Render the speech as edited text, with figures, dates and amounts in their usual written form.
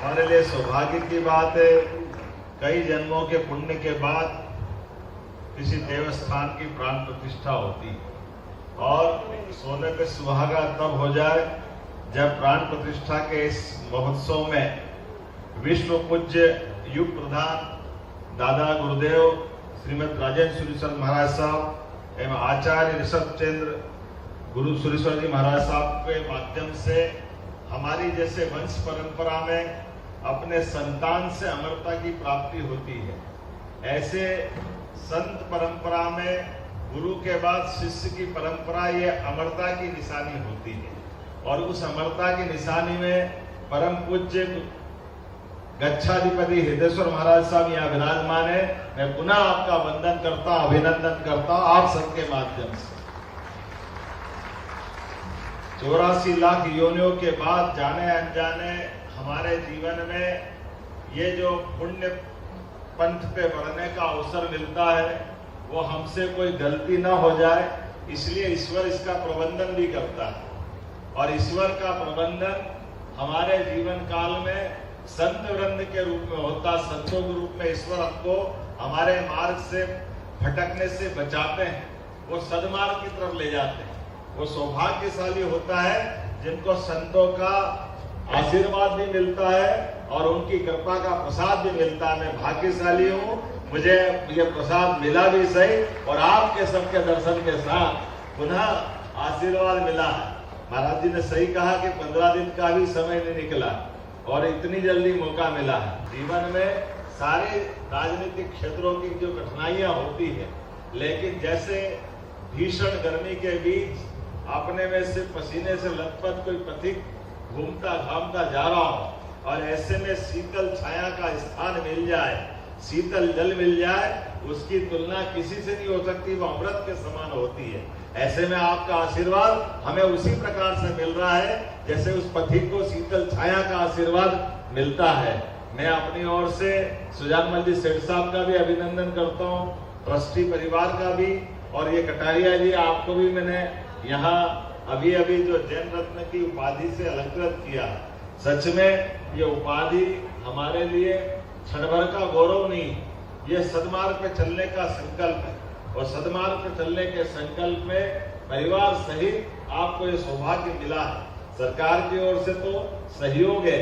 हमारे लिए सौभाग्य की बात है। कई जन्मों के पुण्य के बाद किसी देवस्थान की प्राण प्रतिष्ठा होती है और सोने पे सुहागा तब हो जाए जब प्राण प्रतिष्ठा के इस महोत्सव में विश्व पूज्य युग प्रधान दादा गुरुदेव श्रीमद राजेंद्र सुरेश्वर महाराज साहब एवं आचार्य ऋषभ चंद्र गुरु सुरेश्वर जी महाराज साहब के माध्यम से हमारी जैसे वंश परंपरा में अपने संतान से अमरता की प्राप्ति होती है, ऐसे संत परंपरा में गुरु के बाद शिष्य की परंपरा ये अमरता की निशानी होती है। और उस अमरता की निशानी में परम पूज्य गच्छाधिपति हृदयेश्वर महाराज साहब यहाँ विराजमान है। मैं पुनः आपका वंदन करता, अभिनंदन करता आप सबके माध्यम से। 84 लाख योनियों के बाद जाने अनजाने हमारे जीवन में ये जो पुण्य पंथ पे बढ़ने का अवसर मिलता है वो हमसे कोई गलती ना हो जाए, इसलिए ईश्वर इसका प्रबंधन भी करता है। और ईश्वर का प्रबंधन हमारे जीवन काल में संत वृंद के रूप में होता। संतों के रूप में ईश्वर हमको हमारे मार्ग से भटकने से बचाते हैं, वो सदमार्ग की तरफ ले जाते हैं। वो सौभाग्यशाली होता है जिनको संतों का आशीर्वाद भी मिलता है और उनकी कृपा का प्रसाद भी मिलता है। मैं भाग्यशाली हूँ, मुझे ये प्रसाद मिला भी सही और आपके सबके दर्शन के साथ पुनः आशीर्वाद मिला है। महाराज जी ने सही कहा कि 15 दिन का भी समय नहीं निकला और इतनी जल्दी मौका मिला है। जीवन में सारे राजनीतिक क्षेत्रों की जो कठिनाइयां होती है, लेकिन जैसे भीषण गर्मी के बीच अपने में से पसीने से लथपथ कोई पथिक घूमता घामता जा रहा हो और ऐसे में शीतल छाया का स्थान मिल जाए, शीतल जल मिल जाए, उसकी तुलना किसी से नहीं हो सकती, वो अमृत के समान होती है। ऐसे में आपका आशीर्वाद हमें उसी प्रकार से मिल रहा है जैसे उस पथिक को शीतल छाया का आशीर्वाद मिलता है। मैं अपनी ओर से सुजानमल जी सेठ साहब का भी अभिनंदन करता हूँ, ट्रस्टी परिवार का भी, और ये कटारिया जी आपको भी मैंने यहाँ अभी अभी जो जैन रत्न की उपाधि से अलंकृत किया। सच में ये उपाधि हमारे लिए क्षण भर का गौरव नहीं, ये सदमार्ग पे चलने का संकल्प है और सदमार्ग पे चलने के संकल्प में परिवार सहित आपको ये सौभाग्य मिला है। सरकार की ओर से तो सहयोग है,